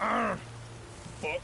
Fuck.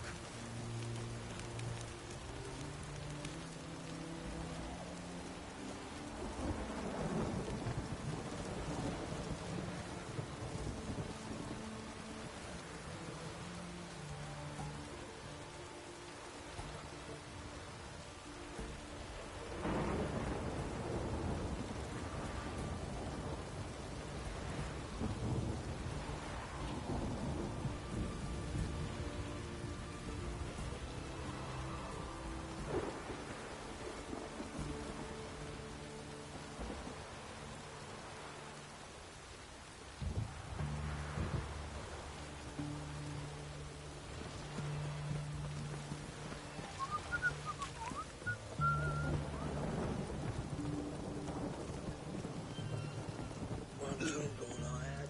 I had.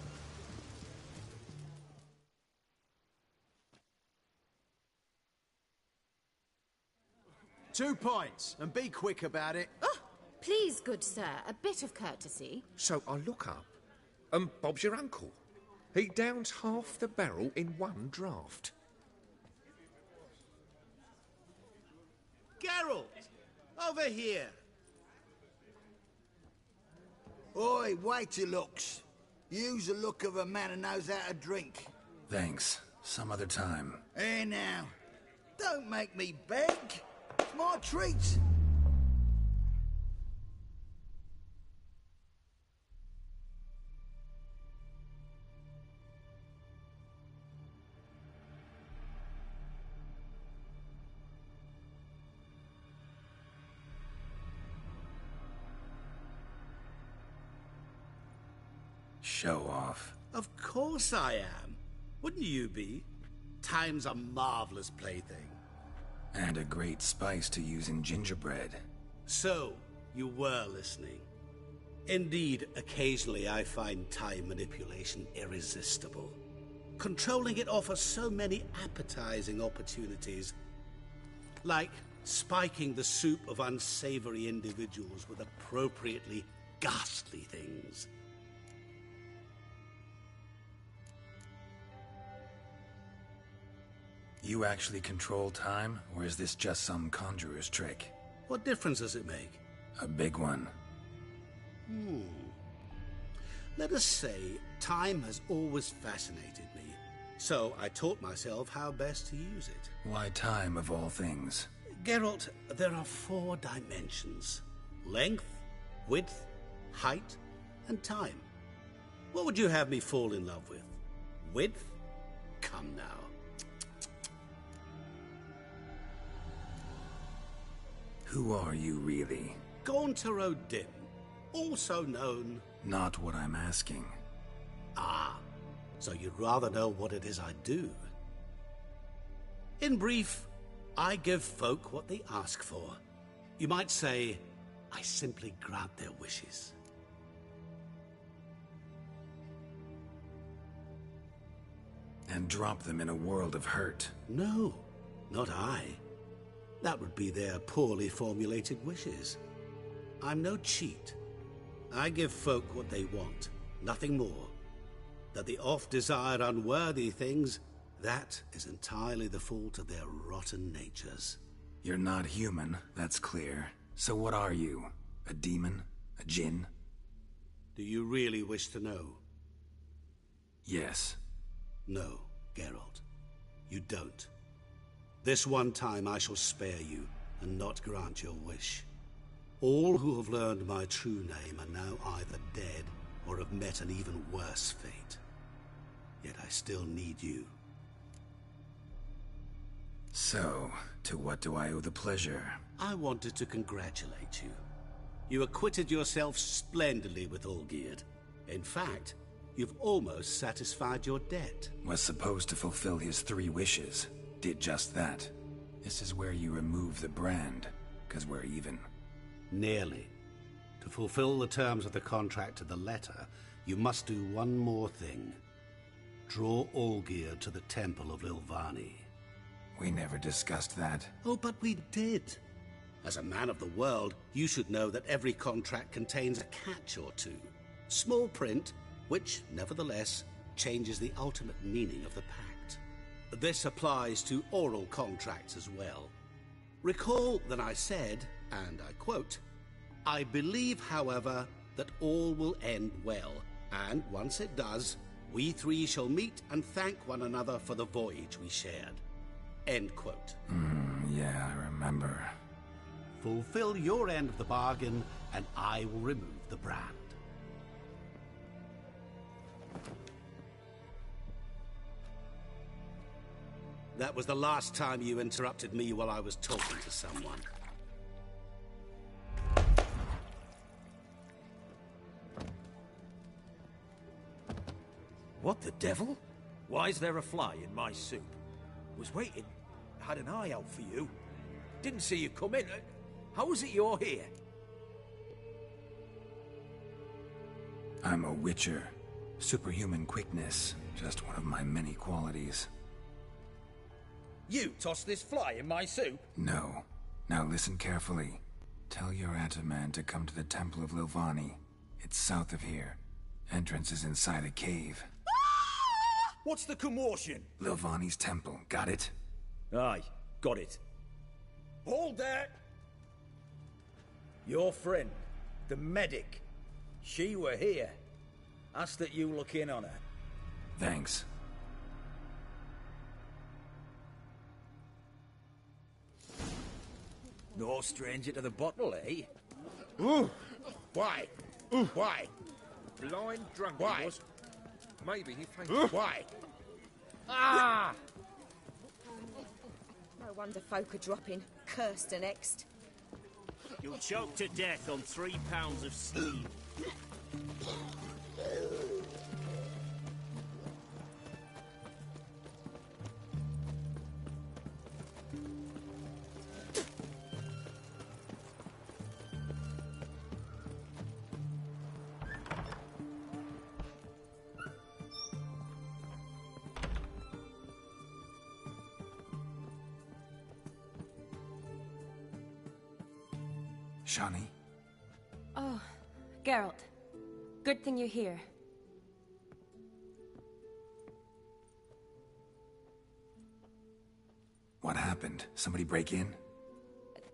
2 pints, and be quick about it. Oh, please, good sir, a bit of courtesy. So I look up, and Bob's your uncle. He downs half the barrel in one draught. Geralt! Over here! Oi, wait your looks. Use the look of a man who knows how to drink. Thanks. Some other time. Here now. Don't make me beg. It's my treat. Show off. Of course I am. Wouldn't you be? Time's a marvelous plaything. And a great spice to use in gingerbread. So, you were listening. Indeed, occasionally I find time manipulation irresistible. Controlling it offers so many appetizing opportunities. Like spiking the soup of unsavory individuals with appropriately ghastly things. You actually control time, or is this just some conjurer's trick? What difference does it make? A big one. Let us say, time has always fascinated me. So I taught myself how best to use it. Why time, of all things? Geralt, there are 4 dimensions. Length, width, height, and time. What would you have me fall in love with? Width? Come now. Who are you, really? Gaunter O'Dim, also known... Not what I'm asking. Ah, so you'd rather know what it is I do. In brief, I give folk what they ask for. You might say, I simply grant their wishes. And drop them in a world of hurt. No, not I. That would be their poorly formulated wishes. I'm no cheat. I give folk what they want, nothing more. That the oft-desired unworthy things, that is entirely the fault of their rotten natures. You're not human, that's clear. So what are you? A demon? A djinn? Do you really wish to know? Yes. No, Geralt. You don't. This one time I shall spare you, and not grant your wish. All who have learned my true name are now either dead, or have met an even worse fate. Yet I still need you. So, to what do I owe the pleasure? I wanted to congratulate you. You acquitted yourself splendidly with Olgierd. In fact, you've almost satisfied your debt. Was supposed to fulfill his 3 wishes. Did just that. This is where you remove the brand, 'cause we're even. Nearly. To fulfill the terms of the contract to the letter, you must do one more thing. Draw Olgierd to the Temple of Lilvani. We never discussed that. Oh, but we did. As a man of the world, you should know that every contract contains a catch or two. Small print, which, nevertheless, changes the ultimate meaning of the pact. This applies to oral contracts as well. Recall that I said, and I quote, "I believe, however, that all will end well, and once it does, we three shall meet and thank one another for the voyage we shared." End quote. Yeah, I remember. Fulfill your end of the bargain, and I will remove the brand. That was the last time you interrupted me while I was talking to someone. What the devil? Why is there a fly in my soup? Was waiting. Had an eye out for you. Didn't see you come in. How is it you're here? I'm a witcher. Superhuman quickness. Just one of my many qualities. You tossed this fly in my soup? No. Now listen carefully. Tell your Ataman to come to the Temple of Lilvani. It's south of here. Entrance is inside a cave. What's the commotion? Lilvani's temple, got it? Aye, got it. Hold there! Your friend, the medic, she were here. Ask that you look in on her. Thanks. No stranger to the bottle, eh? Ooh. Why? Ooh. Why? Blind drunk Why? he was. Maybe he fainted. Why? Ah! No wonder folk are dropping. Cursed and next. You'll choke to death on 3 pounds of steam. Shani? Oh, Geralt. Good thing you're here. What happened? Somebody break in?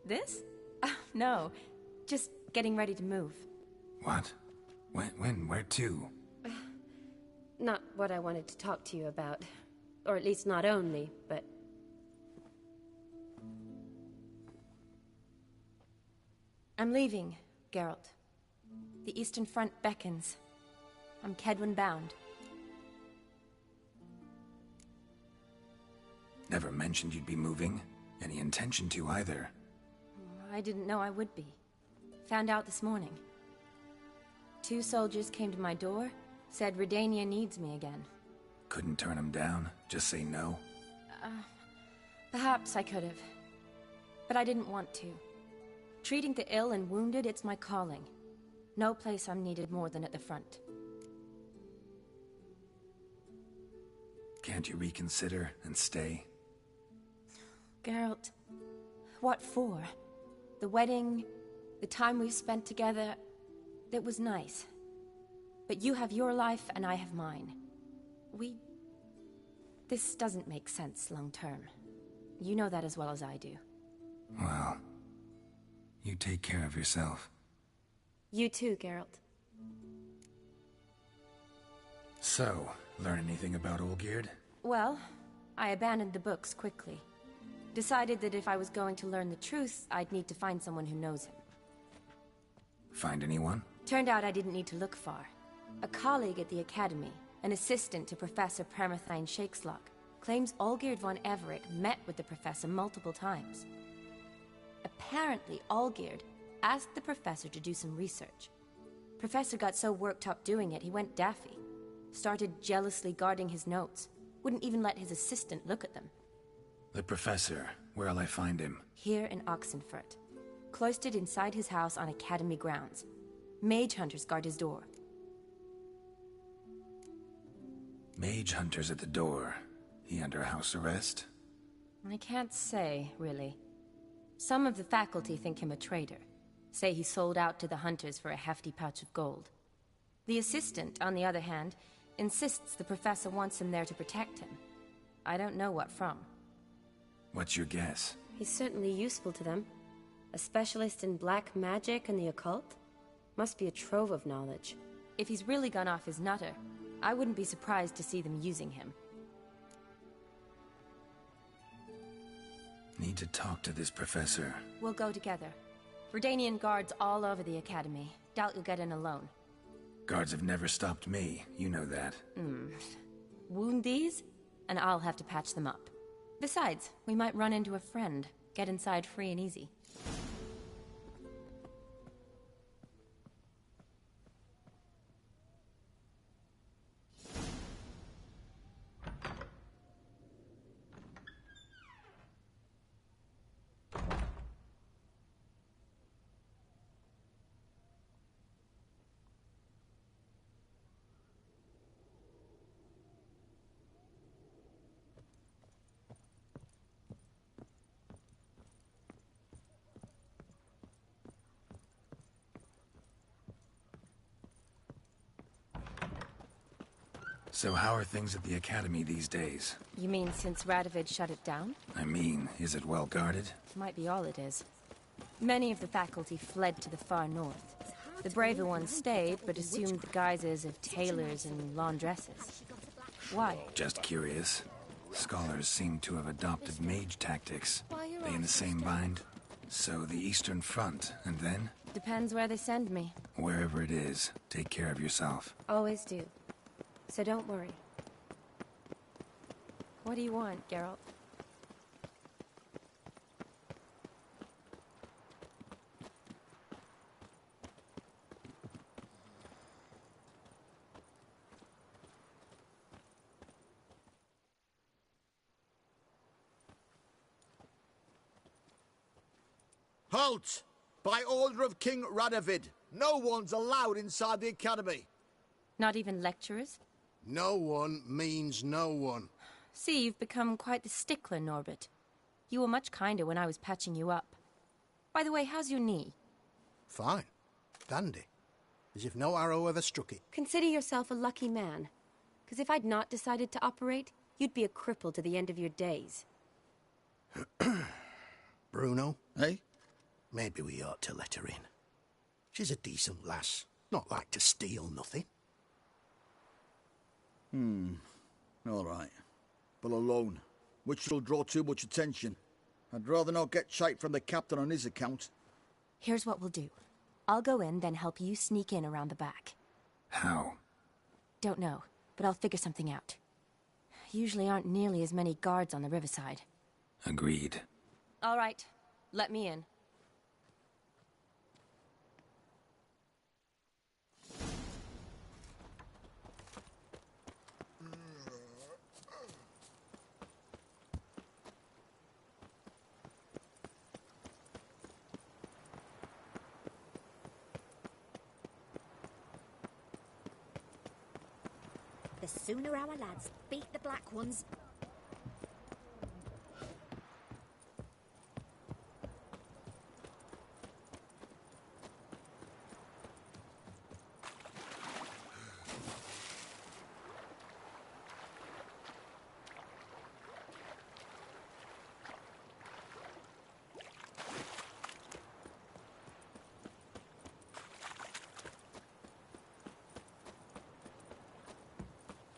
This? No. Just getting ready to move. What? When? Where to? Not what I wanted to talk to you about. Or at least not only, but... I'm leaving, Geralt. The Eastern Front beckons. I'm Kedwin bound. Never mentioned you'd be moving. Any intention to either. I didn't know I would be. Found out this morning. 2 soldiers came to my door, said Redania needs me again. Couldn't turn him down? Just say no? Perhaps I could have. But I didn't want to. Treating the ill and wounded, it's my calling. No place I'm needed more than at the front. Can't you reconsider and stay? Geralt, what for? The wedding, the time we've spent together, it was nice. But you have your life and I have mine. This doesn't make sense long term. You know that as well as I do. Well, you take care of yourself. You too, Geralt. So, learn anything about Olgierd? Well, I abandoned the books quickly. Decided that if I was going to learn the truth, I'd need to find someone who knows him. Find anyone? Turned out I didn't need to look far. A colleague at the Academy, an assistant to Professor Permathine Shakeslock, claims Olgierd von Everett met with the professor multiple times. Apparently, Olgierd asked the professor to do some research. Professor got so worked up doing it, he went daffy. Started jealously guarding his notes. Wouldn't even let his assistant look at them. The professor. Where'll I find him? Here in Oxenfurt. Cloistered inside his house on Academy grounds. Mage hunters guard his door. Mage hunters at the door. He under house arrest? I can't say, really. Some of the faculty think him a traitor. Say he sold out to the hunters for a hefty pouch of gold. The assistant, on the other hand, insists the professor wants him there to protect him. I don't know what from. What's your guess? He's certainly useful to them. A specialist in black magic and the occult? Must be a trove of knowledge. If he's really gone off his nutter, I wouldn't be surprised to see them using him. Need to talk to this professor. We'll go together. Verdanian guards all over the Academy. Doubt you'll get in alone. Guards have never stopped me, you know that. Wound these, and I'll have to patch them up. Besides, we might run into a friend. Get inside free and easy. So how are things at the Academy these days? You mean since Radovid shut it down? I mean, is it well guarded? Might be all it is. Many of the faculty fled to the far north. The braver ones stayed, but assumed the guises of tailors and laundresses. Why? Just curious. Scholars seem to have adopted mage tactics. They in the same bind? So the Eastern Front, and then? Depends where they send me. Wherever it is, take care of yourself. Always do. So don't worry. What do you want, Geralt? Halt! By order of King Radovid, no one's allowed inside the Academy. Not even lecturers? No one means no one. See, you've become quite the stickler, Norbert. You were much kinder when I was patching you up. By the way, how's your knee? Fine. Dandy. As if no arrow ever struck it. Consider yourself a lucky man. Because if I'd not decided to operate, you'd be a cripple to the end of your days. Bruno? Eh? Maybe we ought to let her in. She's a decent lass. Not like to steal nothing. All right. But alone, which will draw too much attention. I'd rather not get shite from the captain on his account. Here's what we'll do. I'll go in, then help you sneak in around the back. How? Don't know, but I'll figure something out. Usually aren't nearly as many guards on the riverside. Agreed. All right, let me in. The sooner our lads beat the Black Ones...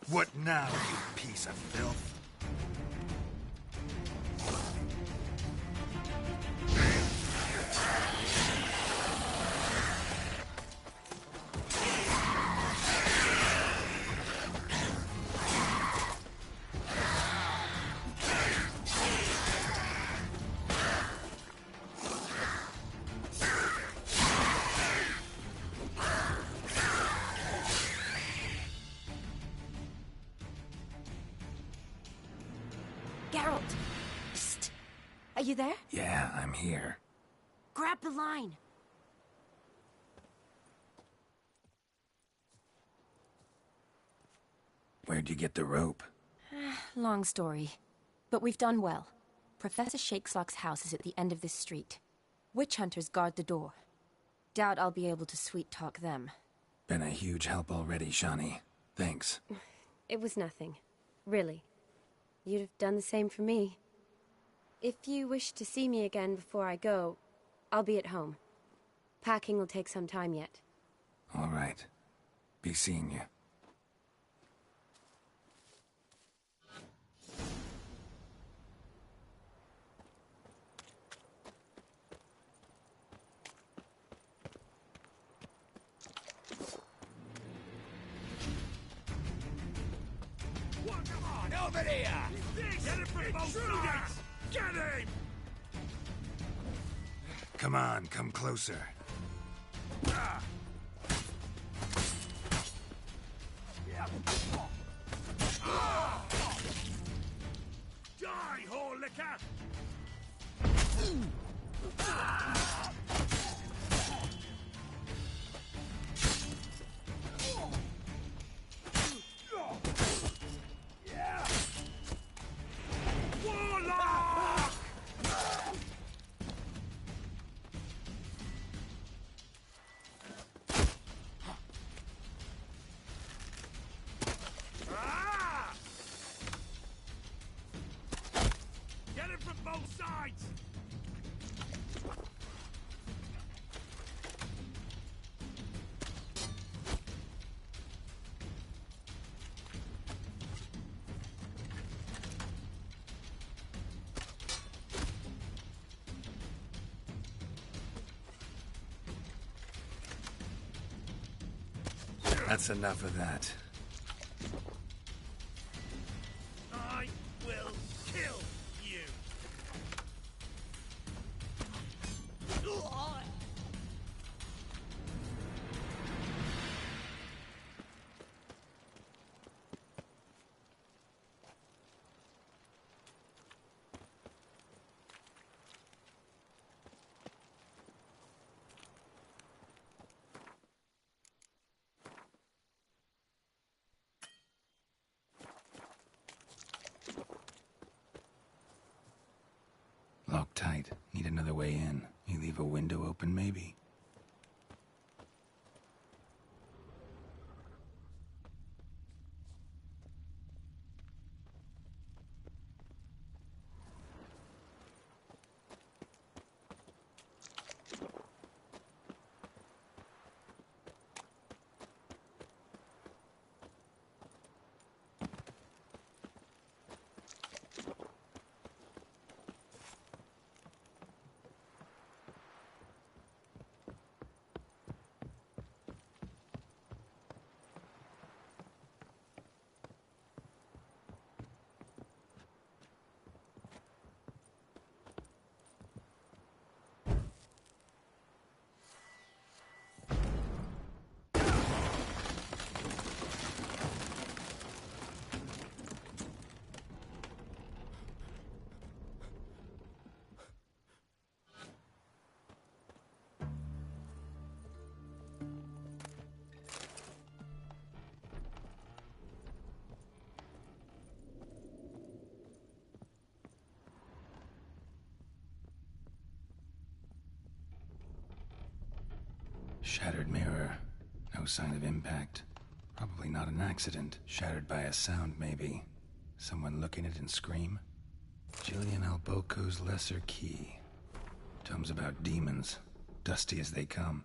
What now, you piece of filth? Geralt! Psst! Are you there? Yeah, I'm here. Grab the line! Where'd you get the rope? Long story. But we've done well. Professor Shakeslock's house is at the end of this street. Witch hunters guard the door. Doubt I'll be able to sweet-talk them. Been a huge help already, Shani. Thanks. It was nothing. Really. You'd have done the same for me. If you wish to see me again before I go, I'll be at home. Packing will take some time yet. All right. Be seeing you. Come on, over here! Get it from both sides! Get him! Come on, come closer. Die, whore liquor! Warlock! Get him from both sides! That's enough of that. I will kill you! Locked tight. Need another way in. You leave a window open, maybe? Shattered mirror. No sign of impact. Probably not an accident. Shattered by a sound, maybe. Someone look in it and scream? Jillian Alboco's Lesser Key. Tomes about demons. Dusty as they come.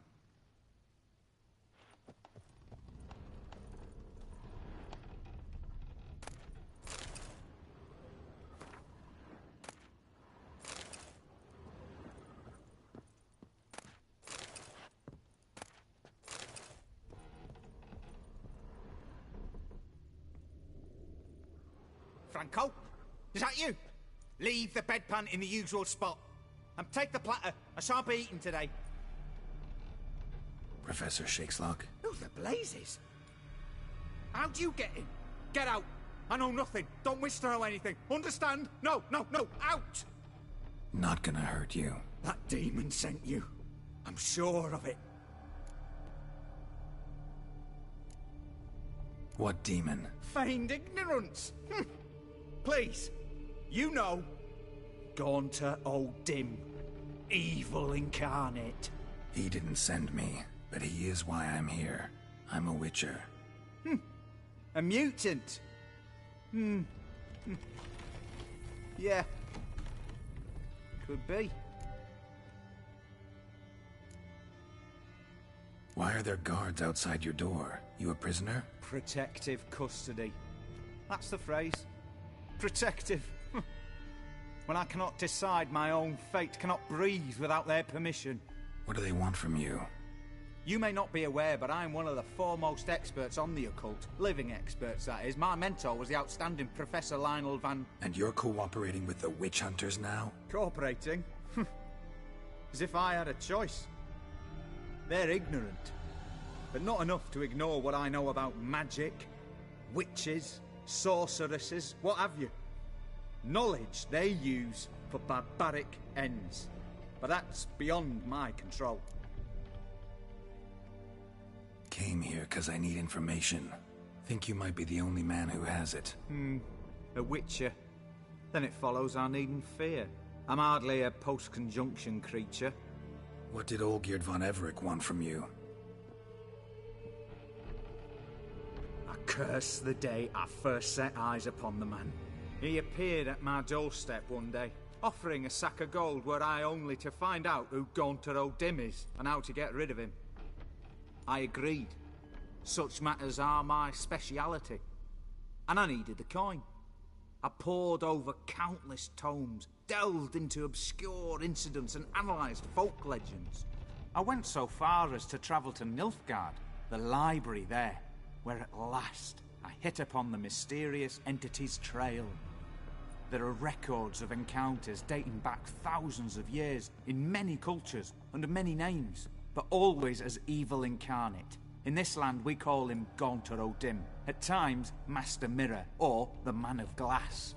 Franco? Is that you? Leave the bedpan in the usual spot. And take the platter. I shan't be eating today. Professor Shakeslock? Who the blazes? How'd you get in? Get out. I know nothing. Don't wish to know anything. Understand? No, no, no. Out! Not gonna hurt you. That demon sent you. I'm sure of it. What demon? Feigned ignorance. Please. You know. Gaunter O'Dim. Evil incarnate. He didn't send me, but he is why I'm here. I'm a witcher. A mutant. Yeah. Could be. Why are there guards outside your door? You a prisoner? Protective custody. That's the phrase. Protective. When I cannot decide my own fate, cannot breathe without their permission. What do they want from you? You may not be aware, but I'm one of the foremost experts on the occult. Living experts, that is. My mentor was the outstanding Professor Lionel Van... And you're cooperating with the witch hunters now? Cooperating? As if I had a choice. They're ignorant, but not enough to ignore what I know about magic, witches, sorceresses, what have you. Knowledge they use for barbaric ends, but that's beyond my control. Came here because I need information. Think you might be the only man who has it. A witcher. Then it follows I needn't fear. I'm hardly a post-conjunction creature. What did Olgierd von Everec want from you? I curse the day I first set eyes upon the man. He appeared at my doorstep one day, offering a sack of gold were I only to find out who Gaunter O'Dim is and how to get rid of him. I agreed. Such matters are my speciality. And I needed the coin. I pored over countless tomes, delved into obscure incidents and analysed folk legends. I went so far as to travel to Nilfgaard, the library there, where at last I hit upon the mysterious entity's trail. There are records of encounters dating back thousands of years in many cultures, under many names, but always as evil incarnate. In this land we call him Gaunter O'Dim, at times Master Mirror, or the Man of Glass.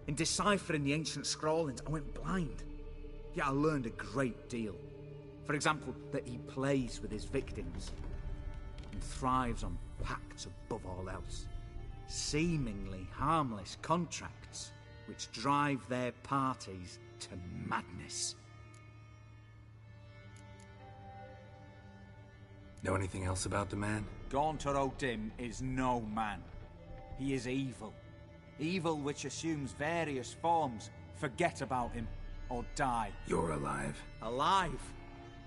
In deciphering the ancient scrawlings, I went blind. Yet I learned a great deal. For example, that he plays with his victims and thrives on pacts above all else. Seemingly harmless contracts which drive their parties to madness. Know anything else about the man? Gaunter O'Dim is no man. He is evil. Evil which assumes various forms. Forget about him, or die. You're alive. Alive?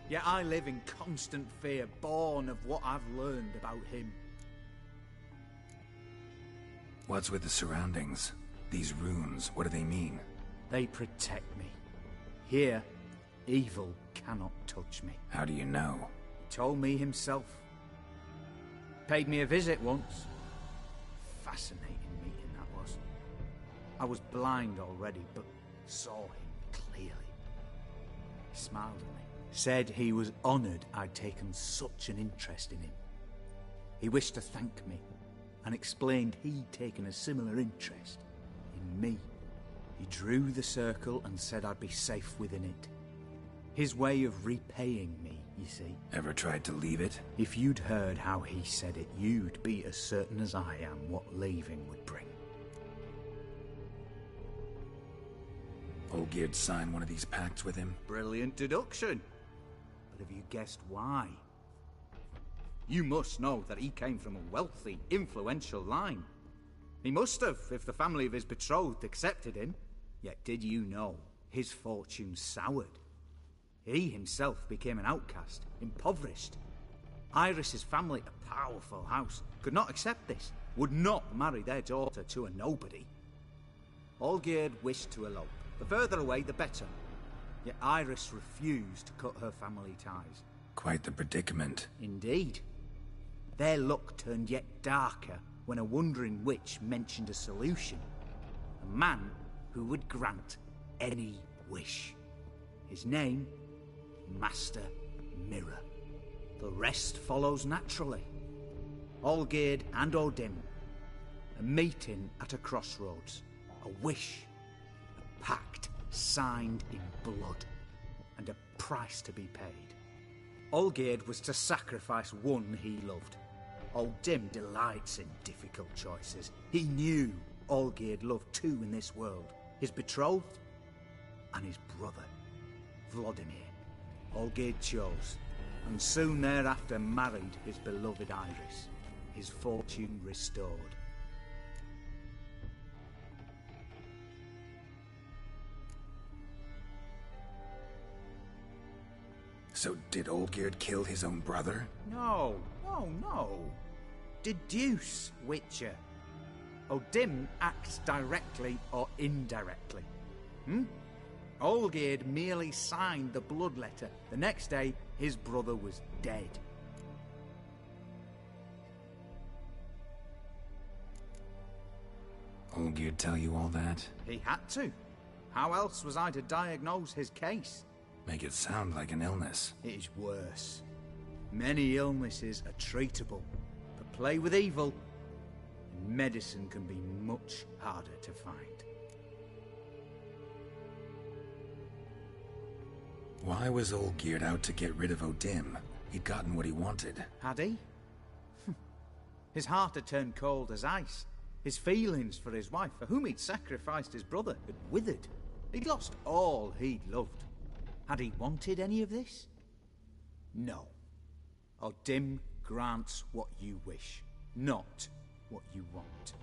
Yet I live in constant fear, born of what I've learned about him. What's with the surroundings? These runes, what do they mean? They protect me. Here, evil cannot touch me. How do you know? He told me himself. Paid me a visit once. Fascinating meeting that was. I was blind already, but saw him clearly. He smiled at me. Said he was honoured I'd taken such an interest in him. He wished to thank me, and explained he'd taken a similar interest in me. He drew the circle and said I'd be safe within it. His way of repaying me, you see. Ever tried to leave it? If you'd heard how he said it, you'd be as certain as I am what leaving would bring. Olgierd signed one of these pacts with him? Brilliant deduction. But have you guessed why? You must know that he came from a wealthy, influential line. He must have, if the family of his betrothed accepted him. Yet did you know his fortune soured? He himself became an outcast, impoverished. Iris's family, a powerful house, could not accept this, would not marry their daughter to a nobody. Olgierd wished to elope. The further away, the better. Yet Iris refused to cut her family ties. Quite the predicament. Indeed. Their luck turned yet darker when a wandering witch mentioned a solution. A man who would grant any wish. His name, Master Mirror. The rest follows naturally. Olgierd and O'Dim. A meeting at a crossroads. A wish. A pact signed in blood. And a price to be paid. Olgierd was to sacrifice one he loved. O'Dim delights in difficult choices. He knew Olgierd loved two in this world. His betrothed and his brother, Vladimir. Olgierd chose, and soon thereafter married his beloved Iris, his fortune restored. So did Olgierd kill his own brother? No. Deduce, Witcher. O'Dim acts directly or indirectly. Olgierd merely signed the blood letter. The next day, his brother was dead. Olgierd tell you all that? He had to. How else was I to diagnose his case? Make it sound like an illness. It is worse. Many illnesses are treatable, but play with evil, and medicine can be much harder to find. Why was Olgierd out to get rid of O'Dim? He'd gotten what he wanted. Had he? His heart had turned cold as ice. His feelings for his wife, for whom he'd sacrificed his brother, had withered. He'd lost all he'd loved. Had he wanted any of this? No. O'Dim grants what you wish, not what you want.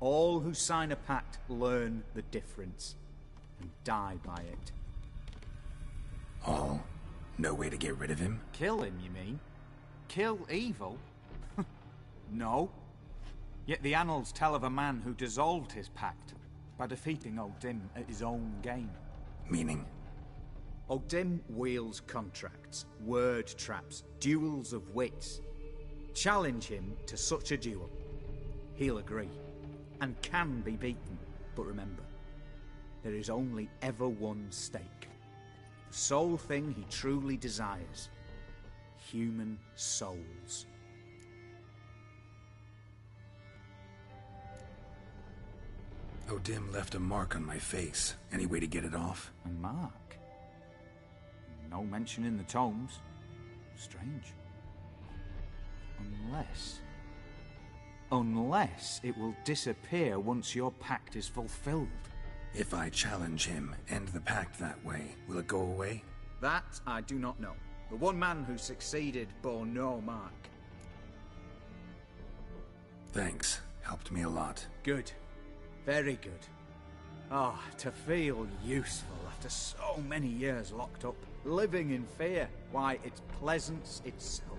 All who sign a pact learn the difference and die by it. All? No way to get rid of him? Kill him, you mean? Kill evil? No. Yet the annals tell of a man who dissolved his pact by defeating O'Dim at his own game. Meaning? O'Dim wields contracts, word traps, duels of wits. Challenge him to such a duel. He'll agree, and can be beaten. But remember, there is only ever one stake. The sole thing he truly desires. Human souls. O'Dim left a mark on my face. Any way to get it off? A mark? No mention in the tomes. Strange. Unless it will disappear once your pact is fulfilled. If I challenge him, end the pact that way, will it go away? That I do not know. The one man who succeeded bore no mark. Thanks. Helped me a lot. Good. Very good. Ah, to feel useful after so many years locked up, living in fear. Why, it's pleasance itself.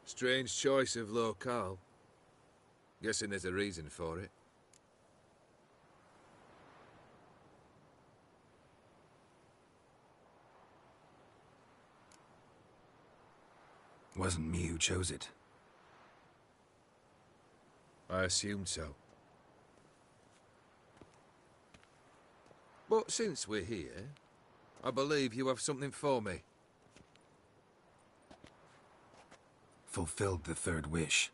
Strange choice of locale. Guessing there's a reason for it. Wasn't me who chose it. I assumed so. But since we're here, I believe you have something for me. Fulfilled the third wish.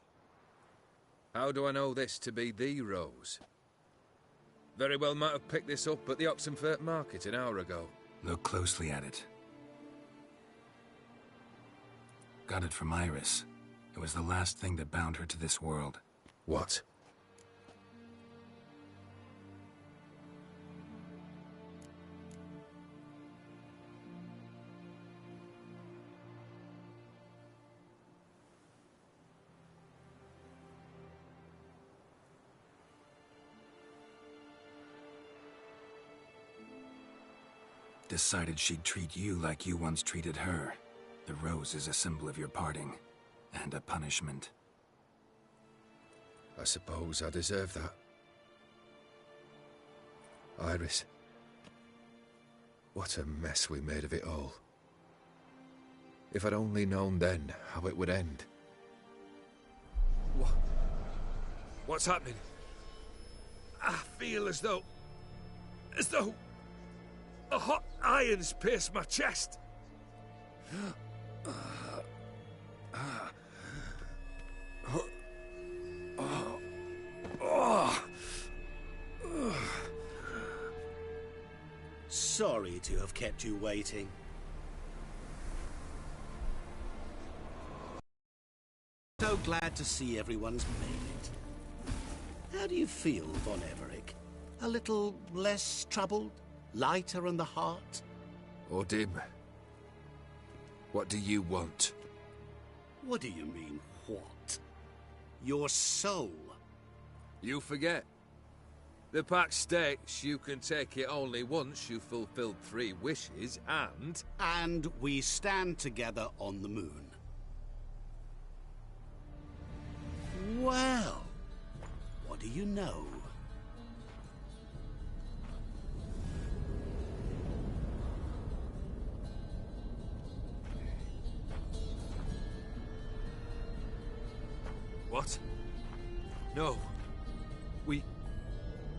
How do I know this to be the rose? Very well might have picked this up at the Oxenfurt market an hour ago. Look closely at it. Got it from Iris. It was the last thing that bound her to this world. What? Decided she'd treat you like you once treated her. The rose is a symbol of your parting, and a punishment. I suppose I deserve that. Iris. What a mess we made of it all. If I'd only known then how it would end. What's happening? I feel as though a hot iron's pierced my chest. Sorry to have kept you waiting. So glad to see everyone's made it. How do you feel, Von Everich? A little less troubled? Lighter in the heart? Odim, what do you want? What do you mean, what? Your soul. You forget. The pact states you can take it only once you've fulfilled 3 wishes, and... And we stand together on the moon. Well, what do you know? What? No.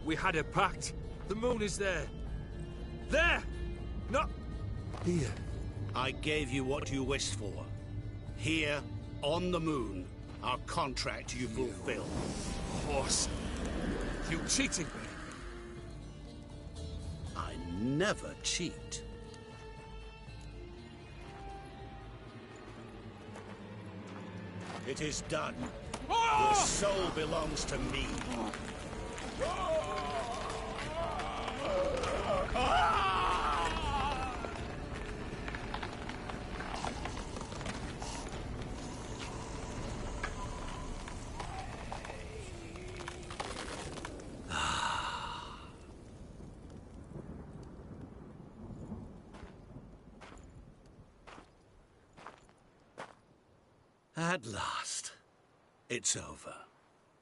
We had a pact. The moon is there. There! Not here. I gave you what you wished for. Here, on the moon, our contract you fulfilled. Horse. You cheated me. I never cheat. It is done. Your soul belongs to me. At last. It's over.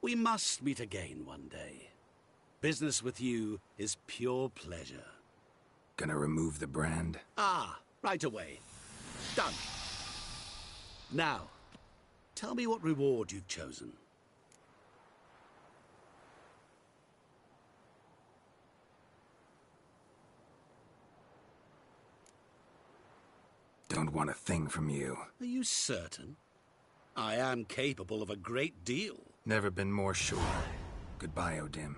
We must meet again one day. Business with you is pure pleasure. Gonna remove the brand? Ah, right away. Done. Now, tell me what reward you've chosen. Don't want a thing from you. Are you certain? I am capable of a great deal. Never been more sure. Goodbye, Odim.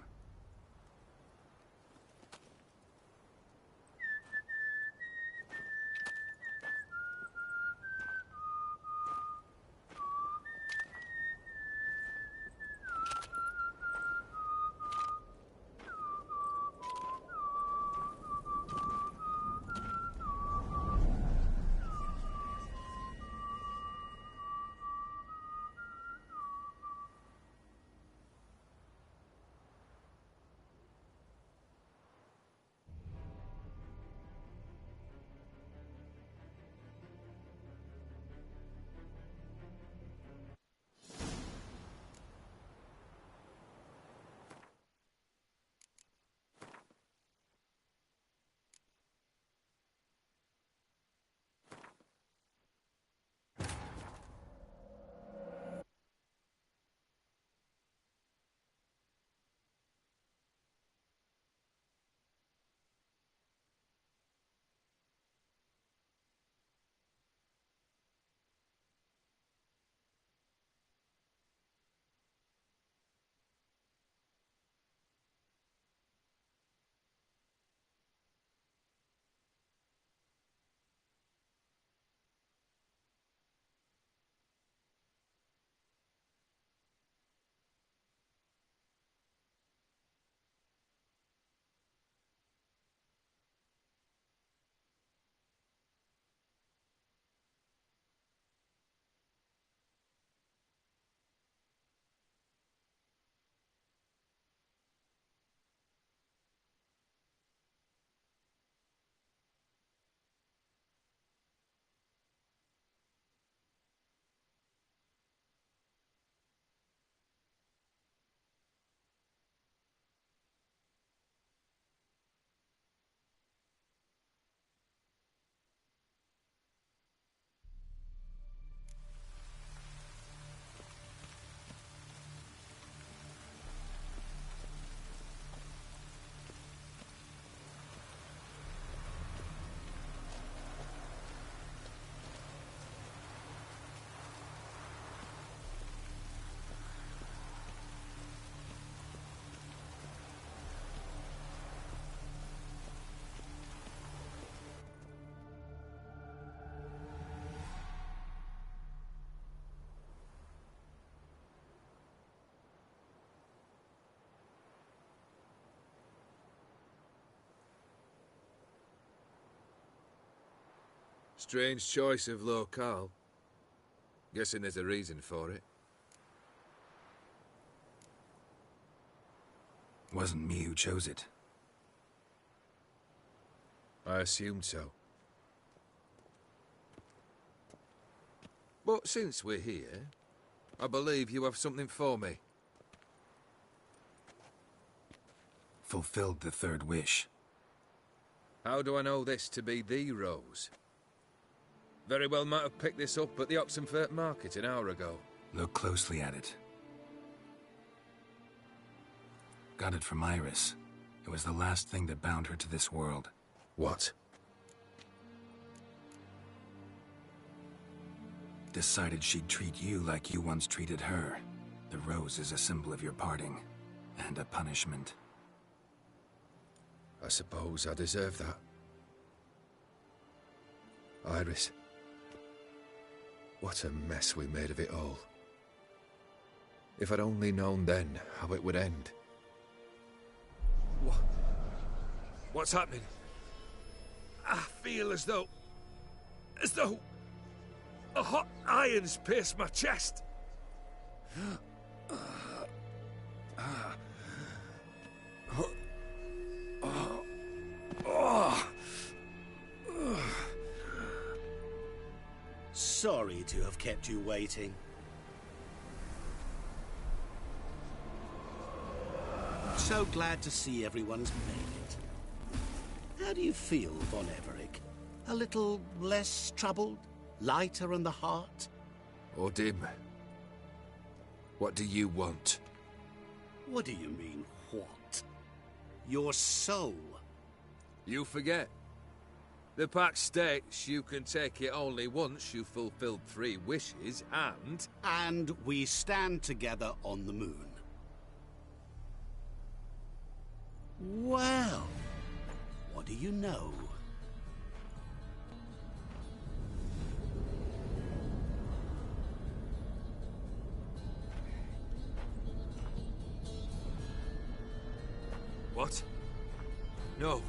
Strange choice of locale. Guessing there's a reason for it. Wasn't me who chose it. I assumed so. But since we're here, I believe you have something for me. Fulfilled the third wish. How do I know this to be the rose? Very well might have picked this up at the Oxenfurt market an hour ago. Look closely at it. Got it from Iris. It was the last thing that bound her to this world. What? Decided she'd treat you like you once treated her. The rose is a symbol of your parting, and a punishment. I suppose I deserve that. Iris. What a mess we made of it all. If I'd only known then how it would end. What's happening? I feel as though a hot iron's pierced my chest. Sorry to have kept you waiting. So glad to see everyone's made it. How do you feel, Von Everett? A little less troubled? Lighter on the heart? Or dim? What do you want? What do you mean, what? Your soul. You forget. The pact states you can take it only once you've fulfilled 3 wishes, and... And we stand together on the moon. Well, what do you know? What? No.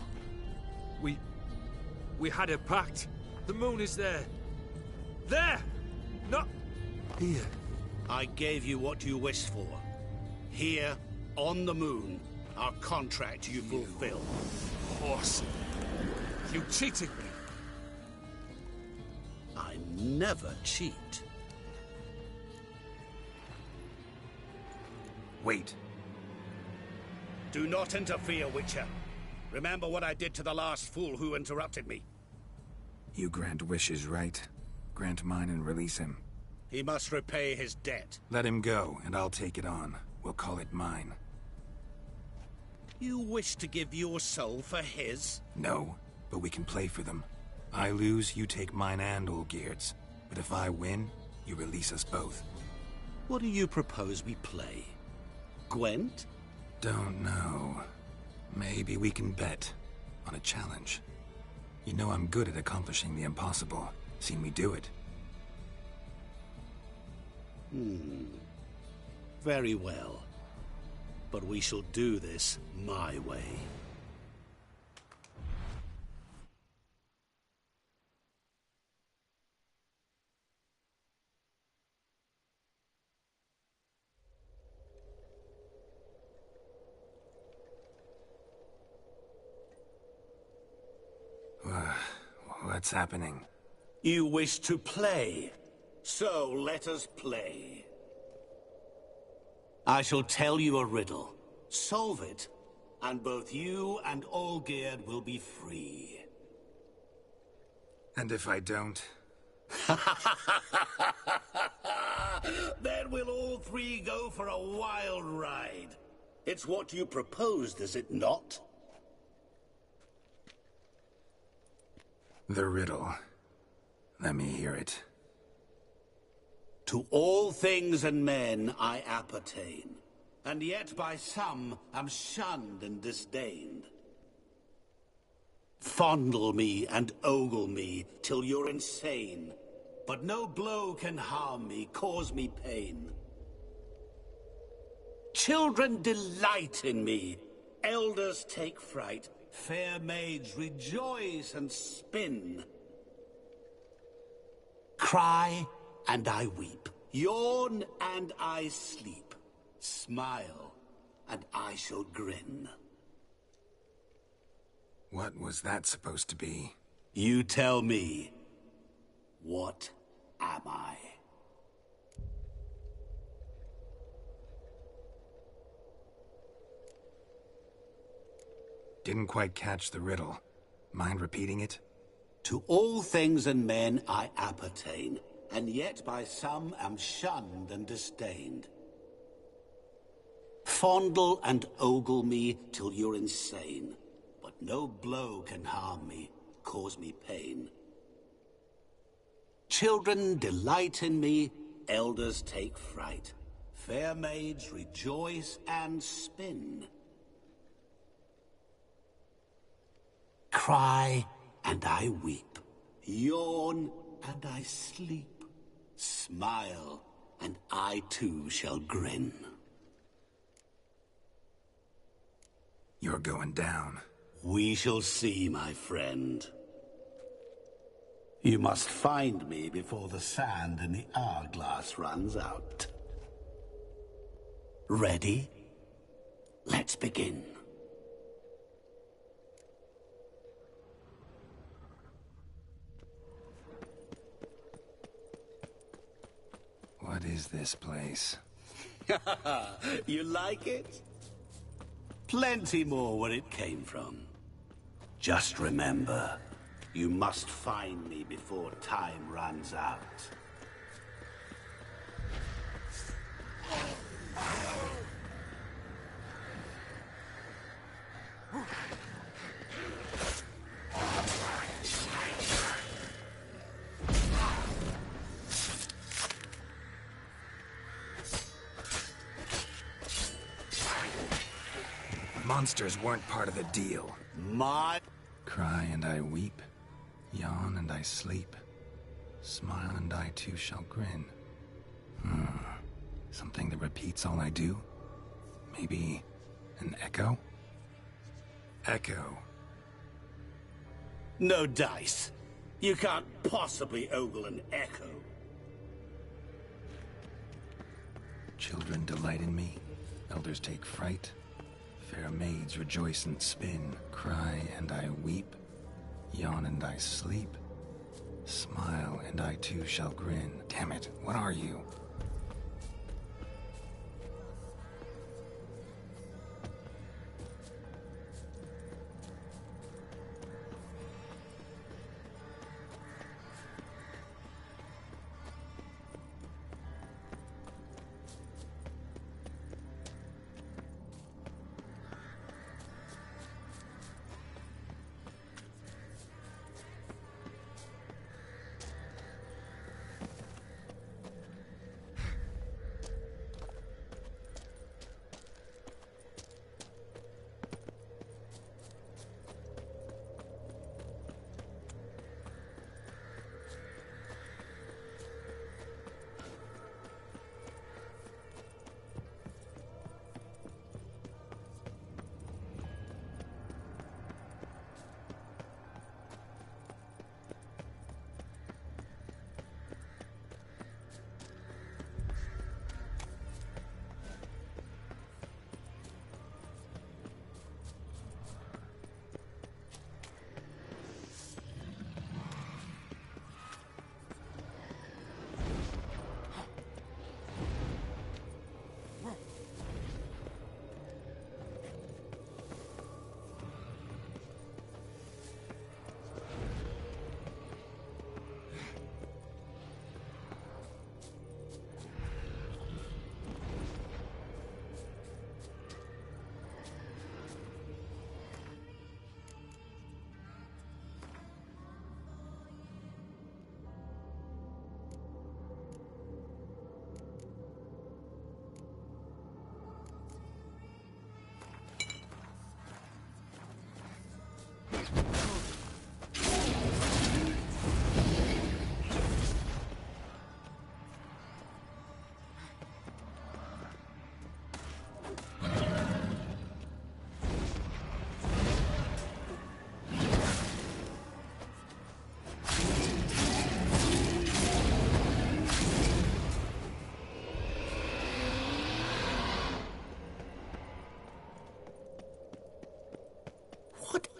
We had a pact. The moon is there. There! Not here. I gave you what you wished for. Here, on the moon, our contract you fulfill. Horse. You cheated me. I never cheat. Wait. Do not interfere, Witcher. Remember what I did to the last fool who interrupted me. You grant wishes, right? Grant mine and release him. He must repay his debt. Let him go, and I'll take it on. We'll call it mine. You wish to give your soul for his? No, but we can play for them. I lose, you take mine and Olgierd's. But if I win, you release us both. What do you propose we play? Gwent? Don't know. Maybe we can bet on a challenge. You know I'm good at accomplishing the impossible. Seen me do it. Very well. But we shall do this my way. What's happening? You wish to play, so let us play. I shall tell you a riddle. Solve it, and both you and Olgierd will be free. And if I don't? Then we'll all 3 go for a wild ride. It's what you proposed, is it not? The riddle. Let me hear it. To all things and men I appertain, and yet by some am shunned and disdained. Fondle me and ogle me till you're insane, but no blow can harm me, cause me pain. Children delight in me, elders take fright, fair maids rejoice and spin. Cry and I weep. Yawn and I sleep. Smile and I shall grin. What was that supposed to be? You tell me. What am I? Didn't quite catch the riddle. Mind repeating it? To all things and men I appertain, and yet by some am shunned and disdained. Fondle and ogle me till you're insane, but no blow can harm me, cause me pain. Children delight in me, elders take fright. Fair maids rejoice and spin. Cry and I weep. Yawn and I sleep. Smile and I too shall grin. You're going down. We shall see, my friend. You must find me before the sand in the hourglass runs out. Ready? Let's begin. What is this place? You like it? Plenty more where it came from. Just remember, you must find me before time runs out. Monsters weren't part of the deal. My... Cry and I weep. Yawn and I sleep. Smile and I too shall grin. Something that repeats all I do? Maybe an echo? Echo. No dice. You can't possibly ogle an echo. Children delight in me. Elders take fright. Fair maids rejoice and spin. Cry and I weep. Yawn and I sleep. Smile and I too shall grin. Damn it, what are you?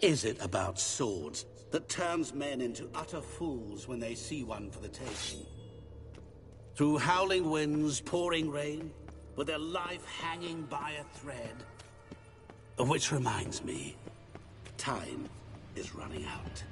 is it about swords that turns men into utter fools when they see one for the taking? Through howling winds, pouring rain, with their life hanging by a thread. Which reminds me, time is running out.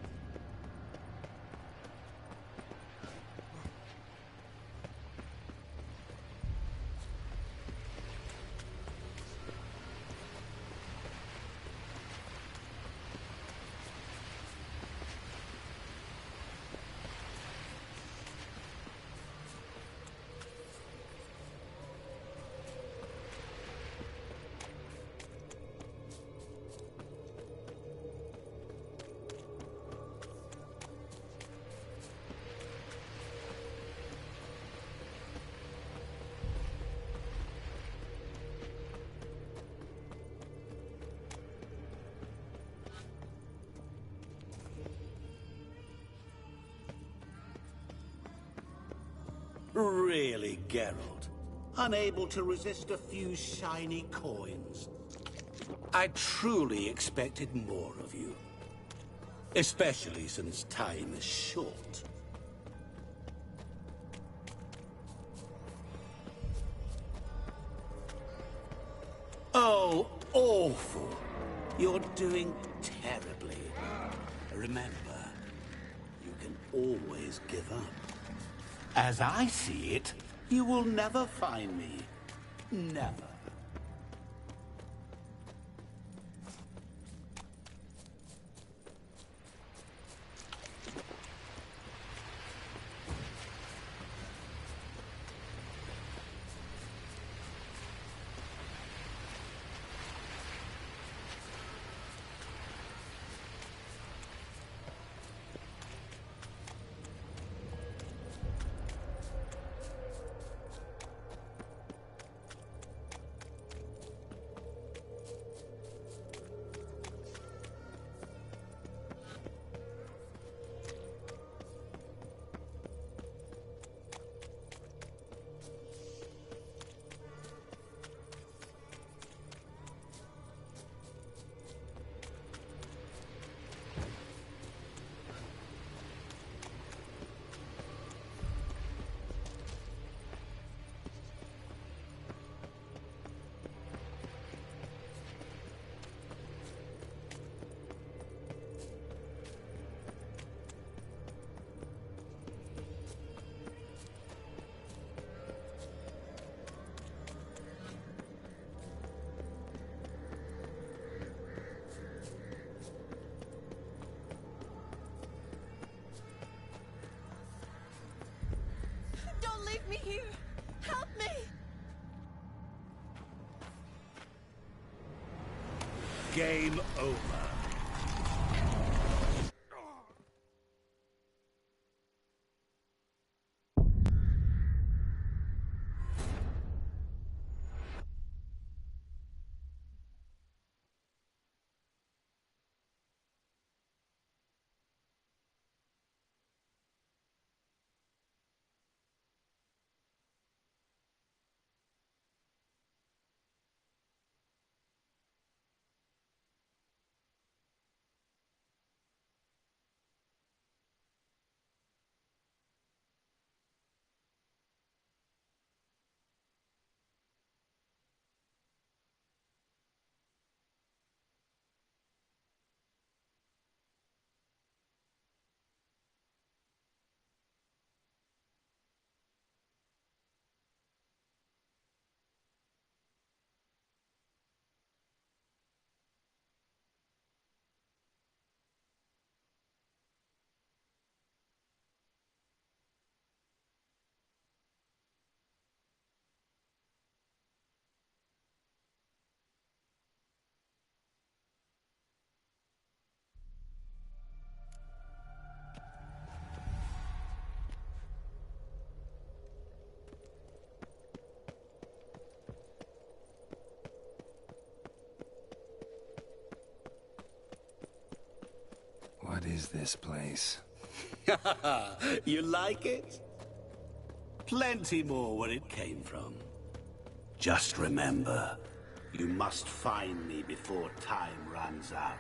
Really, Geralt? Unable to resist a few shiny coins? I truly expected more of you. Especially since time is short. Oh, awful. You're doing terribly. Remember, you can always give up. As I see it, you will never find me. Never. Don't leave me here! Help me! Game over. What is this place? You like it? Plenty more where it came from. Just remember, you must find me before time runs out.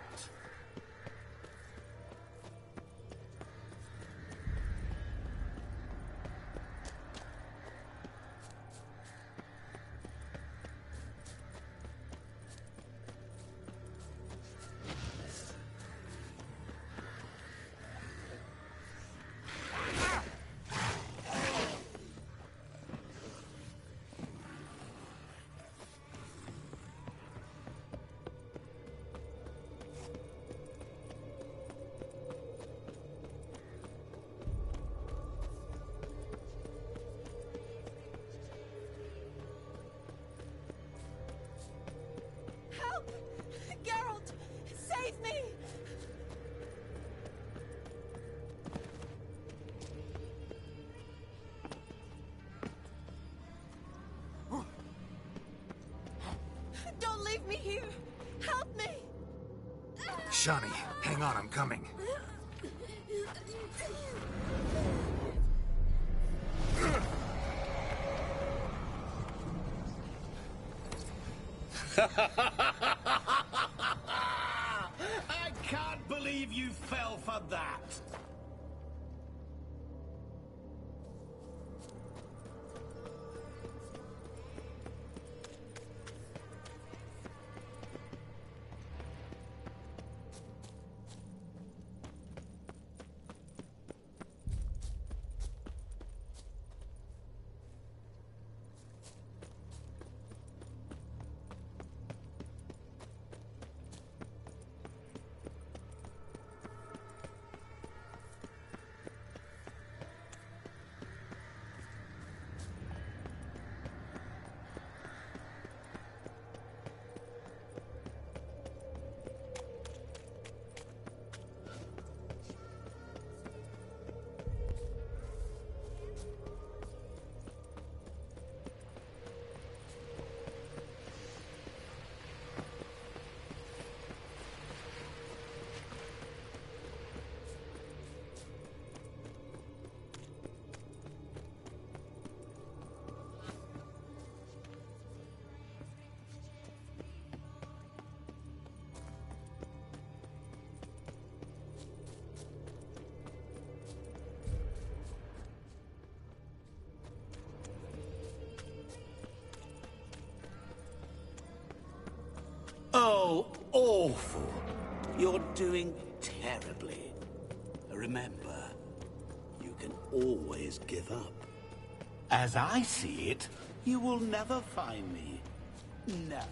here! Help me! Shawnee, hang on, I'm coming. I can't believe you fell for that! Oh, awful. You're doing terribly. Remember, you can always give up. As I see it, you will never find me. Never.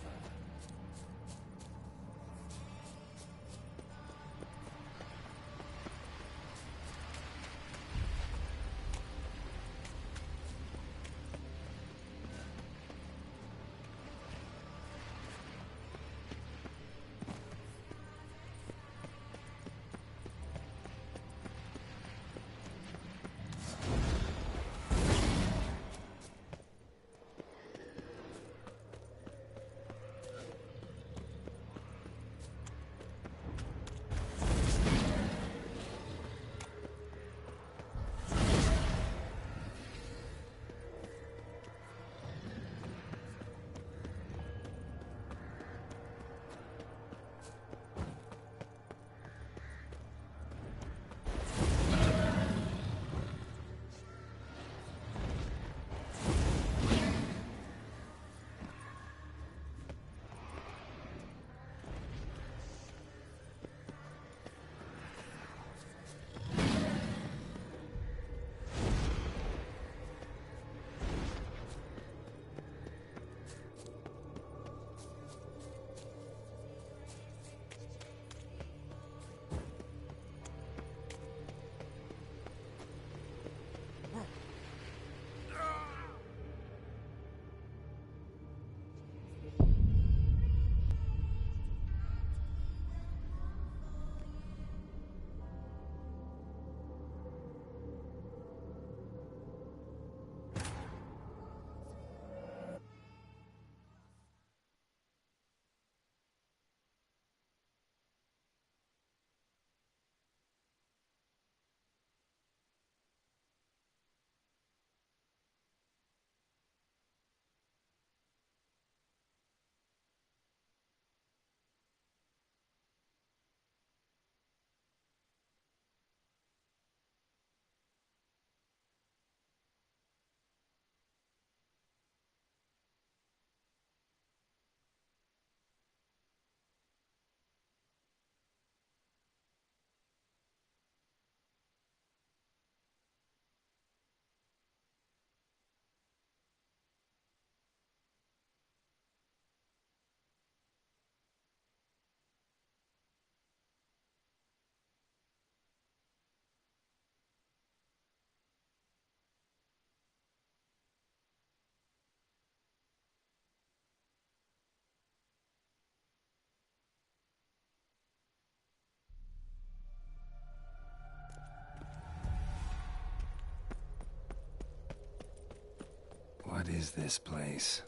What is this place?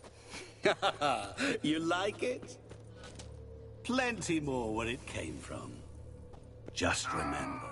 You like it? Plenty more where it came from. Just remember.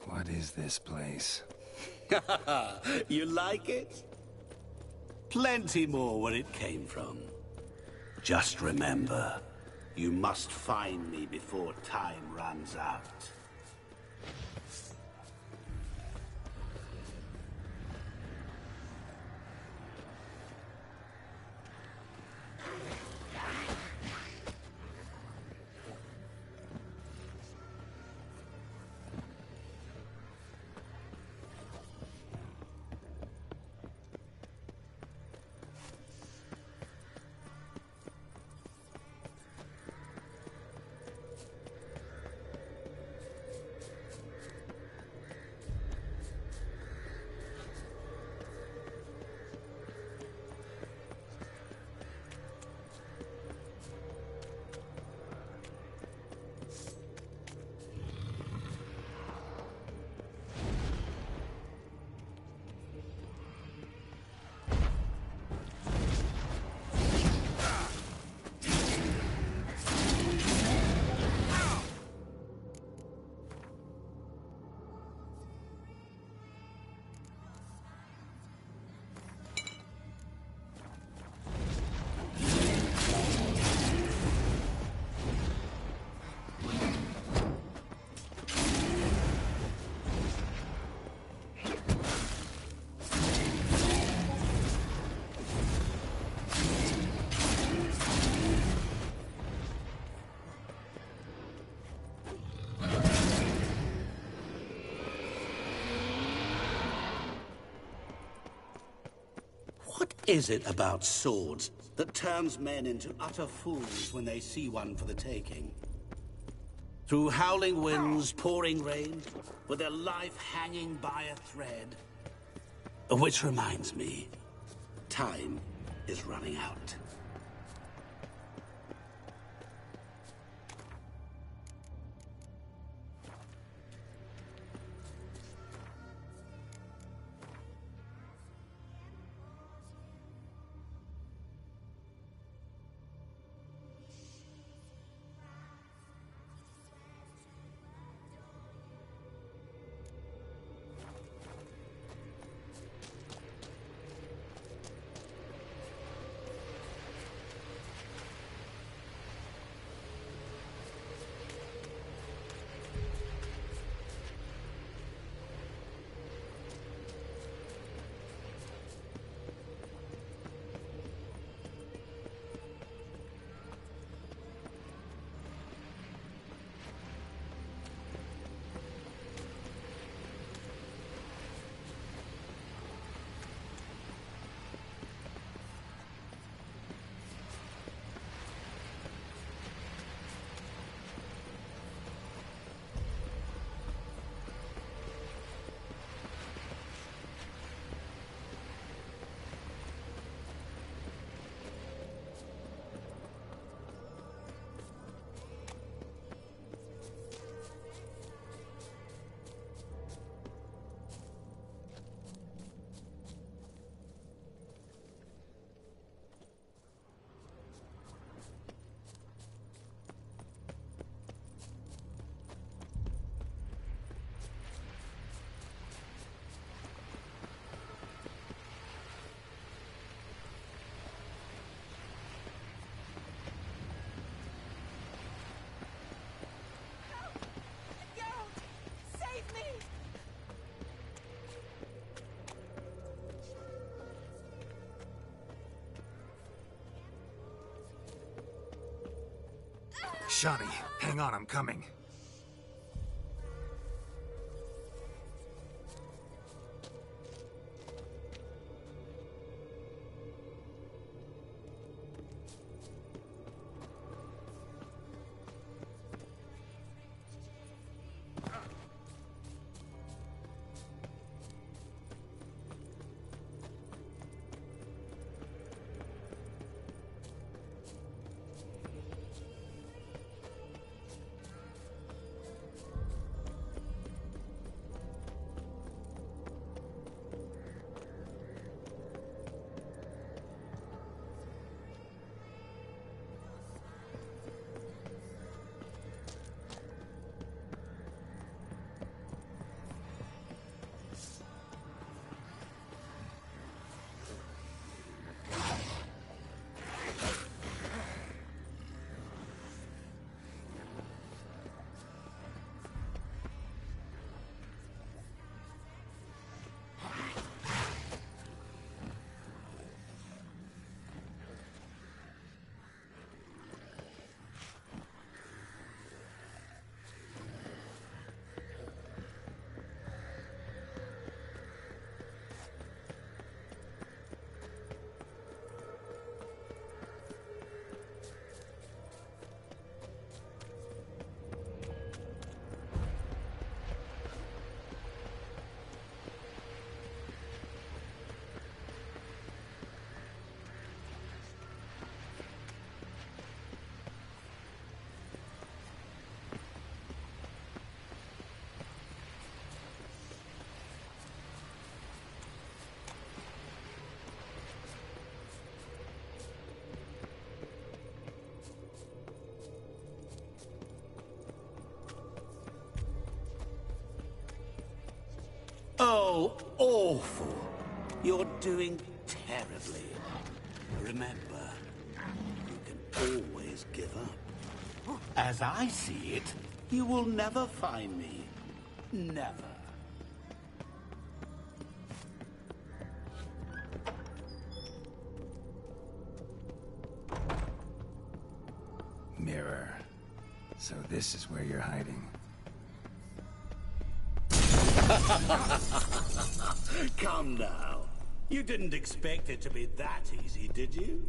What is this place? You like it? Plenty more where it came from. Just remember, you must find me before time runs out. What is it about swords that turns men into utter fools when they see one for the taking? Through howling winds, pouring rain, with their life hanging by a thread. Which reminds me, time is running out. Shawnee, hang on, I'm coming. Oh, awful. You're doing terribly. Remember, you can always give up. As I see it, you will never find me. Never. Mirror. So this is where you're hiding. Come now. You didn't expect it to be that easy, did you?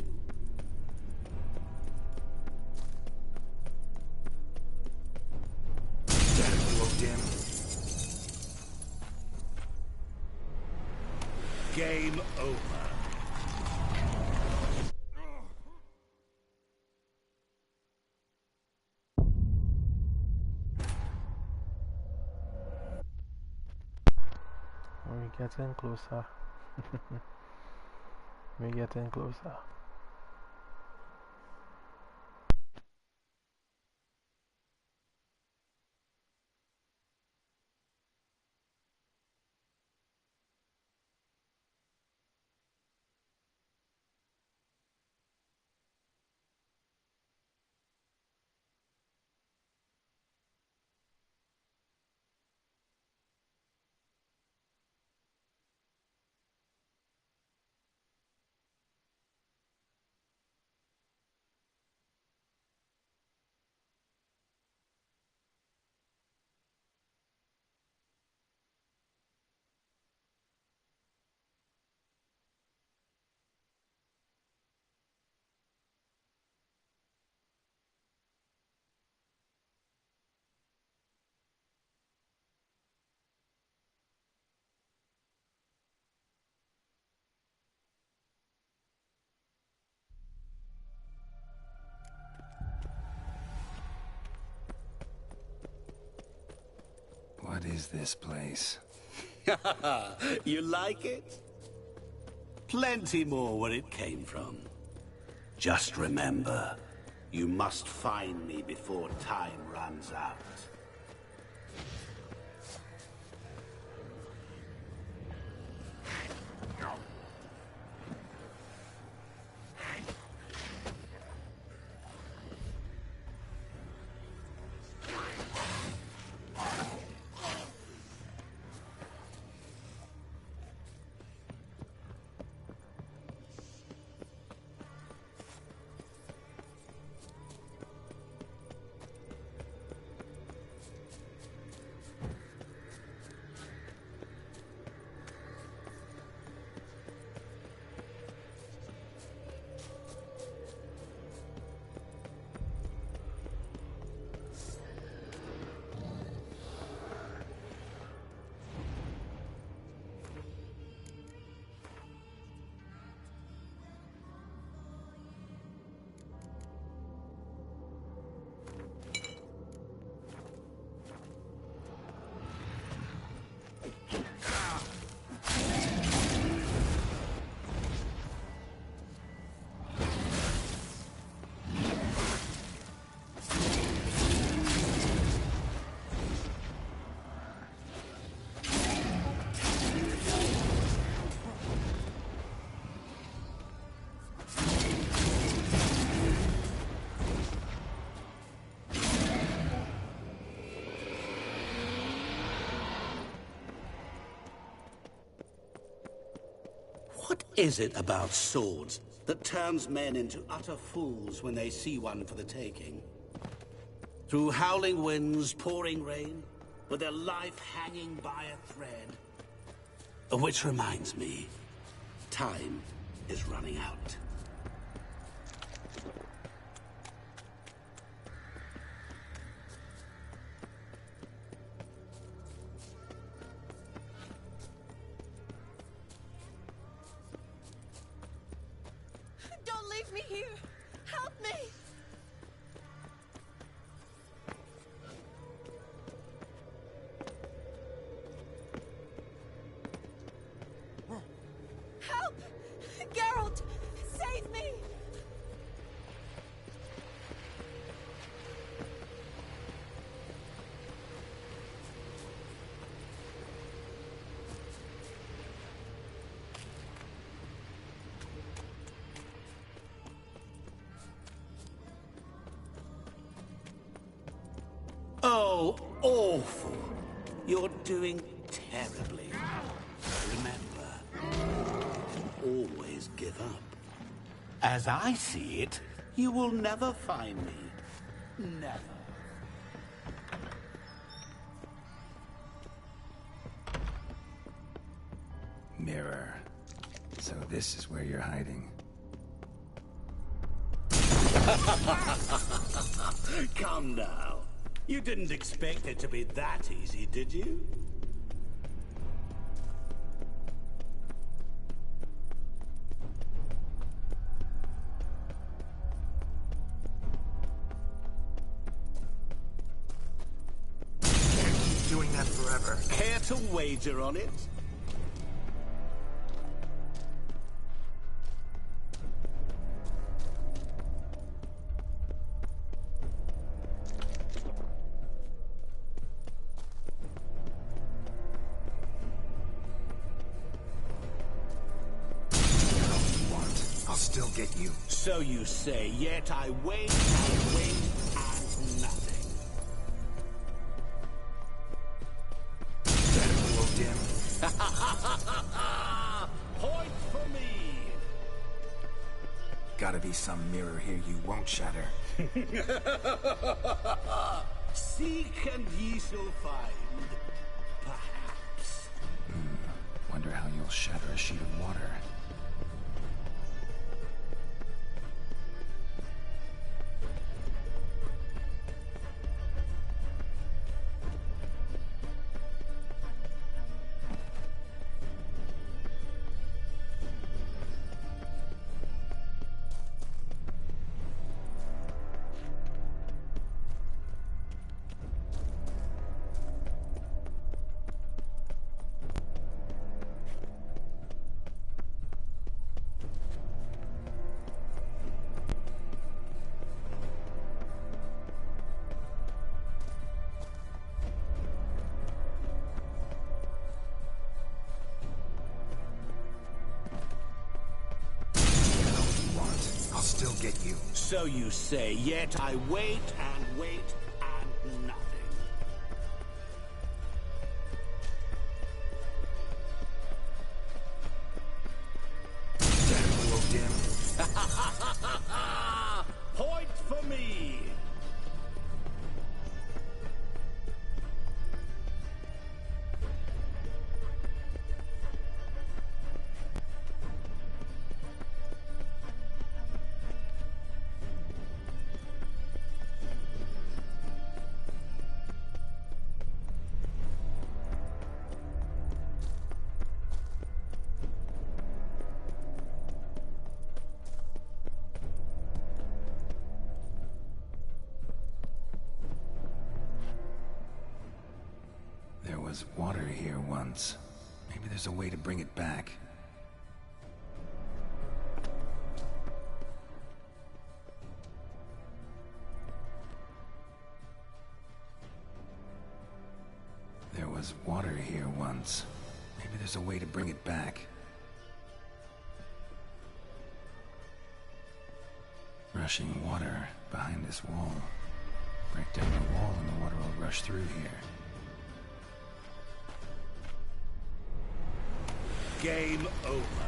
Game over. We're getting closer. We're getting closer. What is this place? You like it? Plenty more where it came from. Just remember, you must find me before time runs out. What is it about swords that turns men into utter fools when they see one for the taking? Through howling winds, pouring rain, with their life hanging by a thread. Which reminds me, time is running out. Don't leave me here! Help me! Help! Geralt! Save me! Oh, awful. You're doing terribly. Remember, always give up. As I see it, you will never find me. Never. Mirror. So this is where you're hiding. Come now. You didn't expect it to be that easy, did you? Can't keep doing that forever. Care to wager on it? Still get you. So you say, yet I wait and wait and nothing. That will dim. Point for me! Gotta be some mirror here you won't shatter. Seek and ye shall find. Perhaps. Wonder how you'll shatter a sheet of water. Still get you. So you say, yet I wait and wait and nothing. That will dim. Point for me! There was water here once. Maybe there's a way to bring it back. There was water here once. Maybe there's a way to bring it back. Rushing water behind this wall. Break down the wall and the water will rush through here. Game over.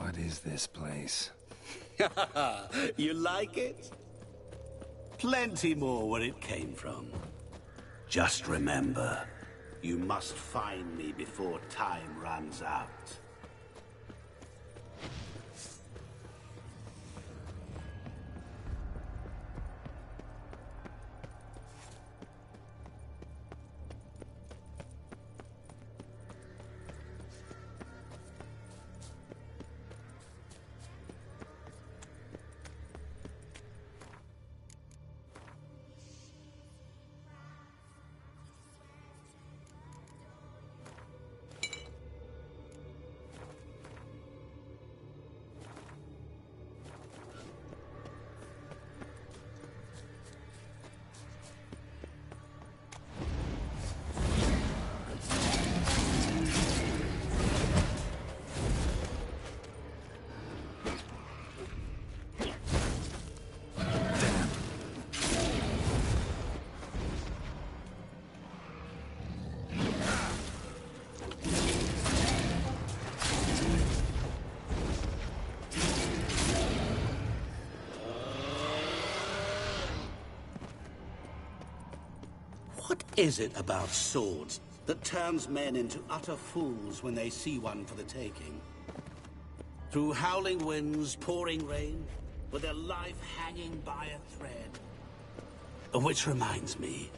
What is this place? You like it? Plenty more where it came from. Just remember, you must find me before time runs out. What is it about swords that turns men into utter fools when they see one for the taking? Through howling winds, pouring rain, with their life hanging by a thread. Which reminds me,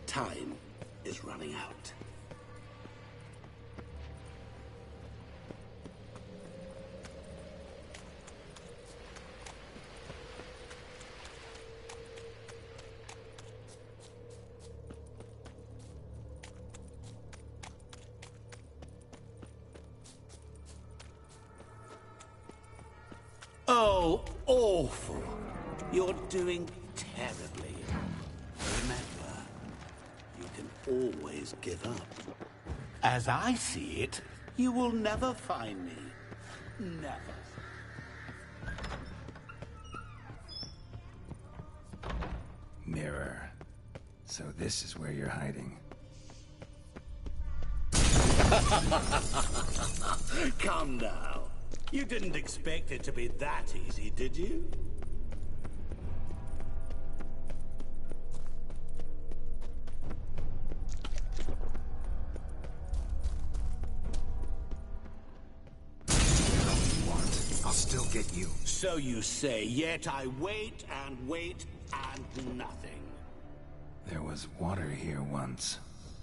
time is running out. Oh, awful. You're doing terribly. Remember, you can always give up. As I see it, you will never find me. Never. Mirror. So this is where you're hiding. Come now. You didn't expect it to be that easy, did you? I'll still get you. So you say, yet I wait and wait and nothing. There was water here once.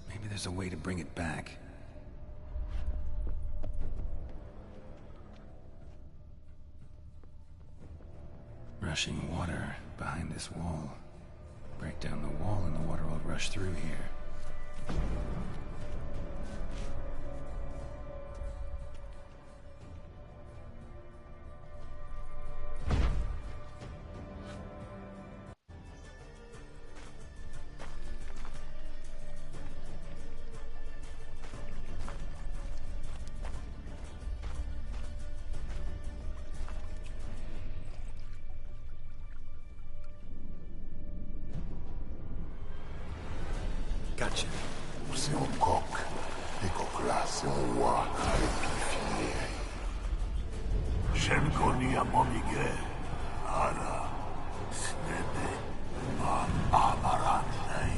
Maybe there's a way to bring it back. Rushing water behind this wall. Break down the wall and the water will rush through here. Gotcha. C'est un coq. Les coqs là, c'est un roi avec pilifié. J'en connais à mon égret. Ara, snede, amaranai.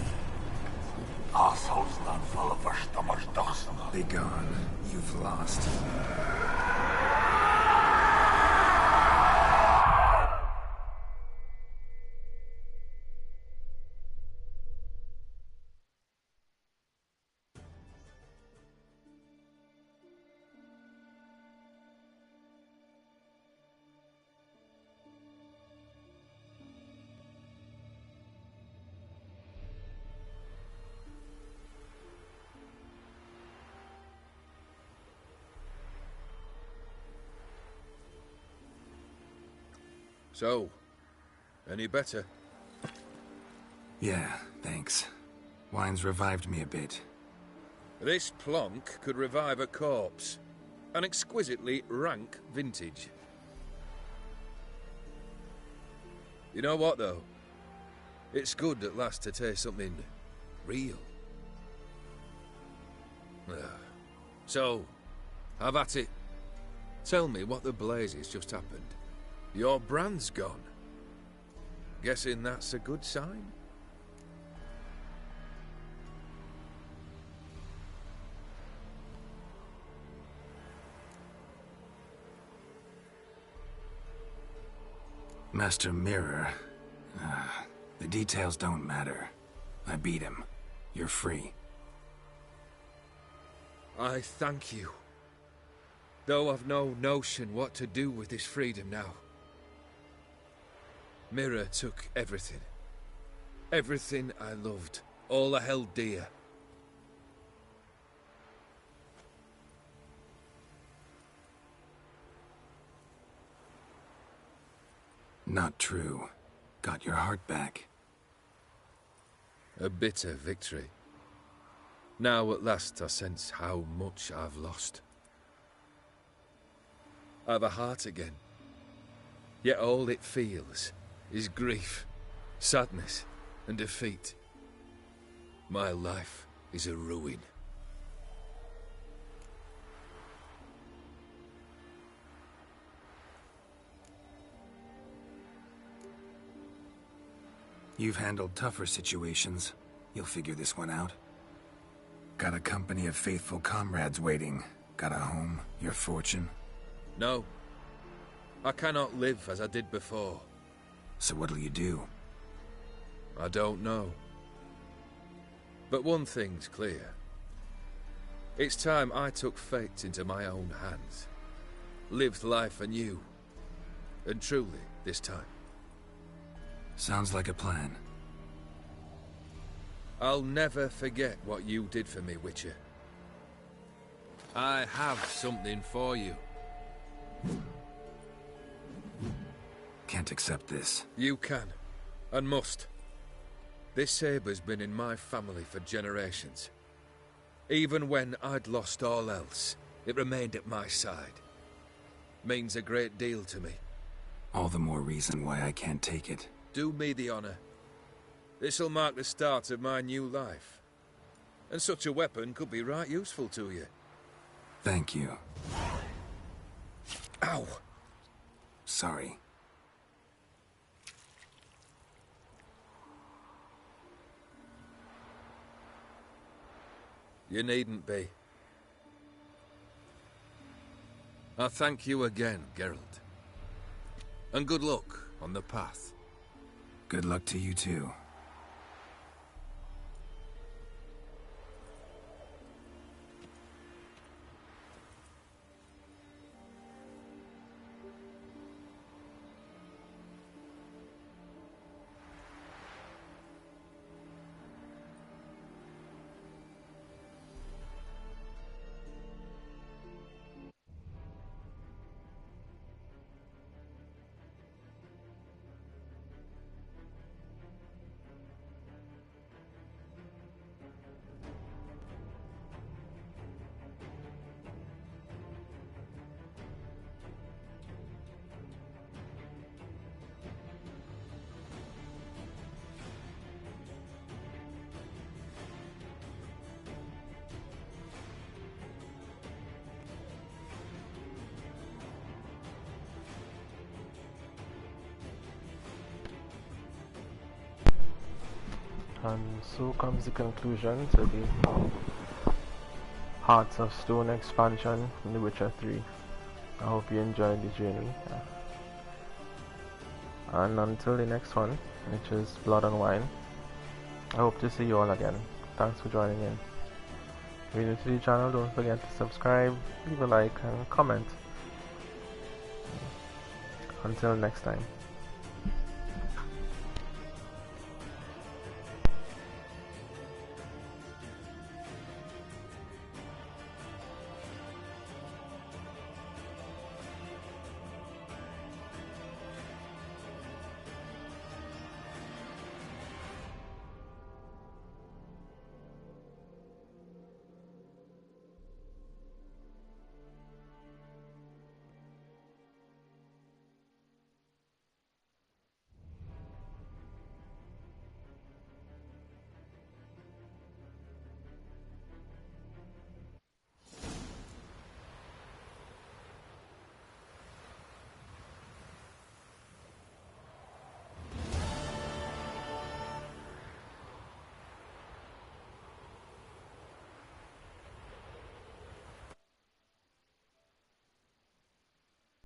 Assausnan fala verstamash dagsna. Be gone. You've lost. So, any better? Yeah, thanks. Wine's revived me a bit. This plonk could revive a corpse. An exquisitely rank vintage. You know what, though? It's good at last to taste something real. So, have at it. Tell me what the blazes just happened. Your brand's gone. Guessing that's a good sign? Master Mirror. The details don't matter. I beat him. You're free. I thank you. Though I've no notion what to do with this freedom now. Mirror took everything. Everything I loved. All I held dear. Not true. Got your heart back. A bitter victory. Now at last I sense how much I've lost. I've a heart again. Yet all it feels is grief, sadness, and defeat. My life is a ruin. You've handled tougher situations. You'll figure this one out. Got a company of faithful comrades waiting. Got a home, your fortune. No. I cannot live as I did before. So what'll you do? I don't know. But one thing's clear. It's time I took fate into my own hands. Lived life anew. And truly, this time. Sounds like a plan. I'll never forget what you did for me, Witcher. I have something for you. Can't accept this. You can, and must. This sabre's been in my family for generations. Even when I'd lost all else, it remained at my side. Means a great deal to me. All the more reason why I can't take it. Do me the honor. This'll mark the start of my new life. And such a weapon could be right useful to you. Thank you. Ow! Sorry. You needn't be. I thank you again, Geralt. And good luck on the path. Good luck to you too. And so comes the conclusion to the Hearts of Stone expansion in The Witcher 3. I hope you enjoyed the journey. And until the next one, which is Blood and Wine, I hope to see you all again. Thanks for joining in. If you're new to the channel, don't forget to subscribe, leave a like and comment. Until next time.